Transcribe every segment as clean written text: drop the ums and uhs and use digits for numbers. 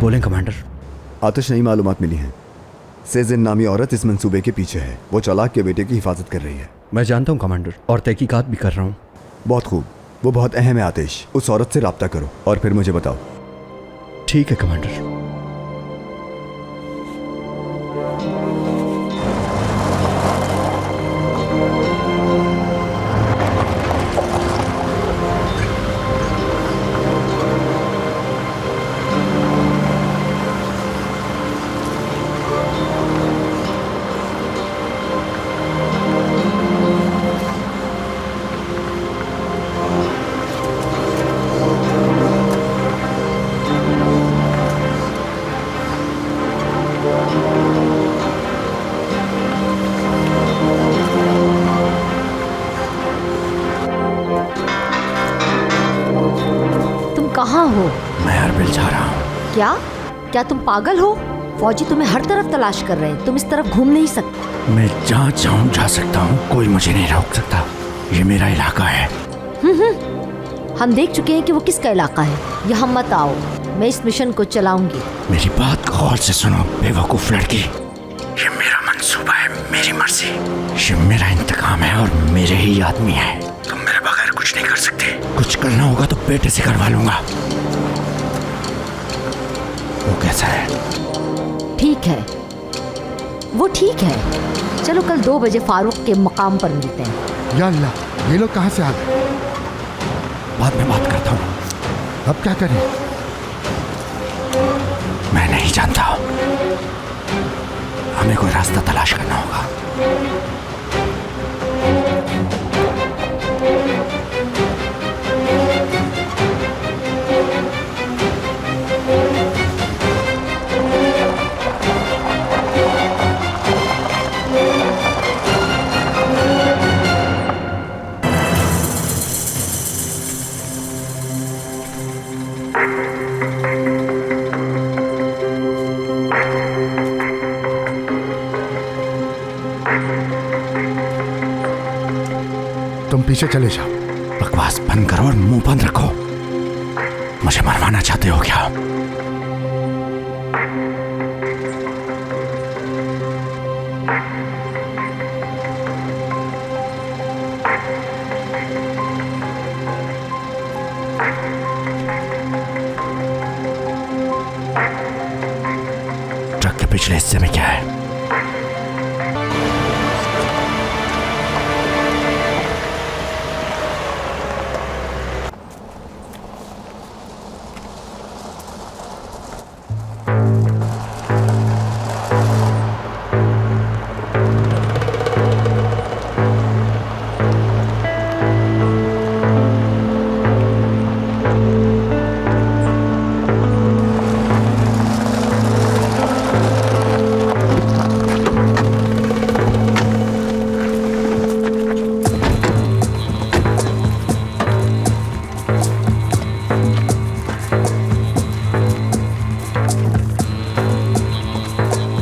बोलें कमांडर। आतिश नई मालूमात मिली हैं। सेजिन नामी औरत इस मंसूबे के पीछे है। वो चालाक के बेटे की हिफाजत कर रही है। मैं जानता हूँ कमांडर, और तहकीकात भी कर रहा हूँ। बहुत खूब, वो बहुत अहम है आतिश। उस औरत से राब्ता करो और फिर मुझे बताओ। ठीक है कमांडर। कहाँ हो? मैं अरबिल जा रहा हूँ। क्या तुम पागल हो? फौजी तुम्हें हर तरफ तलाश कर रहे हैं। तुम इस तरफ घूम नहीं सकते। मैं जहाँ चाहूँ जा सकता हूँ, कोई मुझे नहीं रोक सकता। ये मेरा इलाका है। हम देख चुके हैं कि वो किसका इलाका है। यहाँ मत आओ, मैं इस मिशन को चलाऊंगी। मेरी बात गौर से सुनो बेवकूफ लड़की। ये मेरा मंसूबा है, मेरी मर्जी। ये मेरा इंतकाम है और मेरे ही आदमी है। तुम मेरे बगैर कुछ नहीं कर सकते। कुछ करना होगा तो बेटे से करवा लूंगा। वो कैसा है? ठीक है, वो ठीक है। चलो कल 2 बजे फारूक के मकाम पर मिलते हैं। या अल्लाह, ये लोग कहाँ से आ गए? बाद में बात करता हूँ। अब क्या करें? मैं नहीं जानता। हमें कोई रास्ता तलाश करना होगा। तुम पीछे चले जाओ। बकवास बंद करो और मुंह बंद रखो। मुझे मरवाना चाहते हो क्या? ट्रक के पिछले हिस्से में क्या है?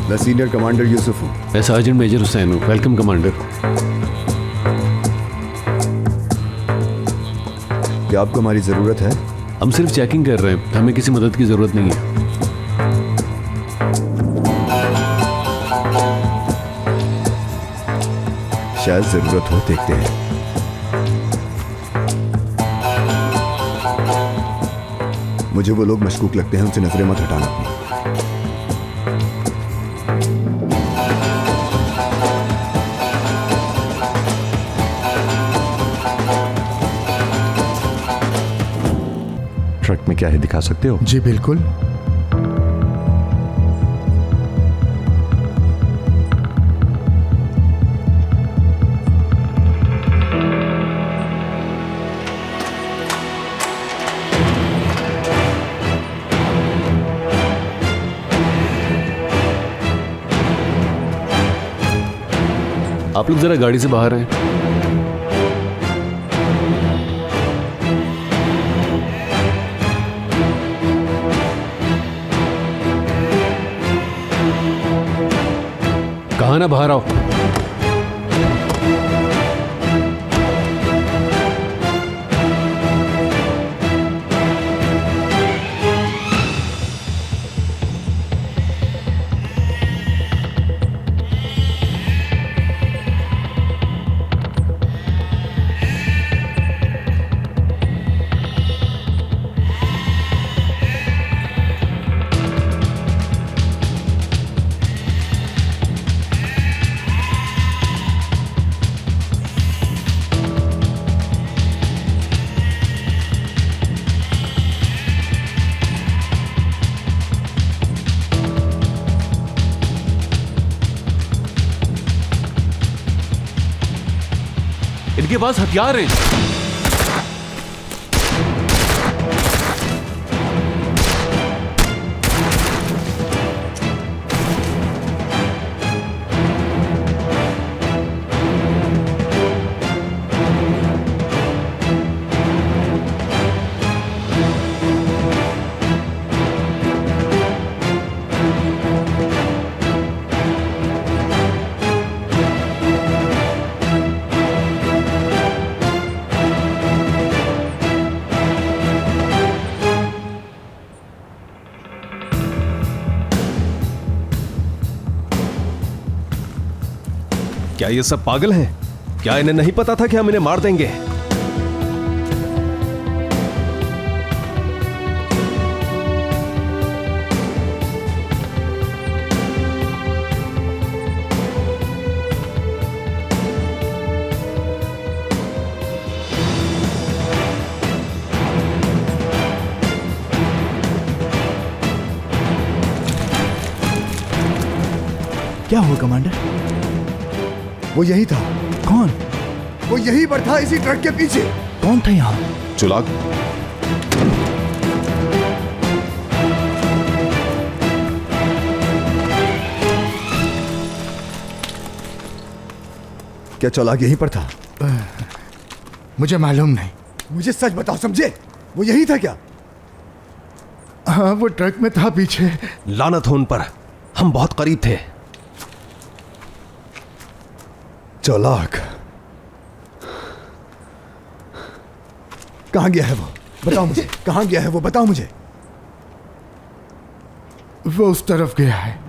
मैं सीनियर कमांडर यूसुफ हूँ। मैं सार्जेंट मेजर हुसैन हूँ। Welcome commander. क्या आपको हमारी ज़रूरत है? हम सिर्फ चेकिंग कर रहे हैं, हमें किसी मदद की ज़रूरत नहीं है। शायद ज़रूरत हो, देखते हैं। मुझे वो लोग मशकूक लगते हैं, उनसे नजरें मत हटाना अपनी। ट्रक में क्या है, दिखा सकते हो? जी बिल्कुल। आप लोग जरा गाड़ी से बाहर आए। कहा ना बाहर आओ। इनके पास हथियार हैं। क्या ये सब पागल हैं? क्या इन्हें नहीं पता था कि हम इन्हें मार देंगे? क्या हुआ कमांडर? वो यही था। कौन? वो यही पर था, इसी ट्रक के पीछे। कौन था यहाँ? चुलाक। क्या चौलाक यहीं पर था? मुझे मालूम नहीं। मुझे सच बताओ, समझे? वो यही था क्या? हाँ, वो ट्रक में था पीछे। लानत हो उन पर, हम बहुत करीब थे। चौलाक कहां गया है वो? बताओ मुझे, कहां गया है वो? बताओ मुझे। वो उस तरफ गया है।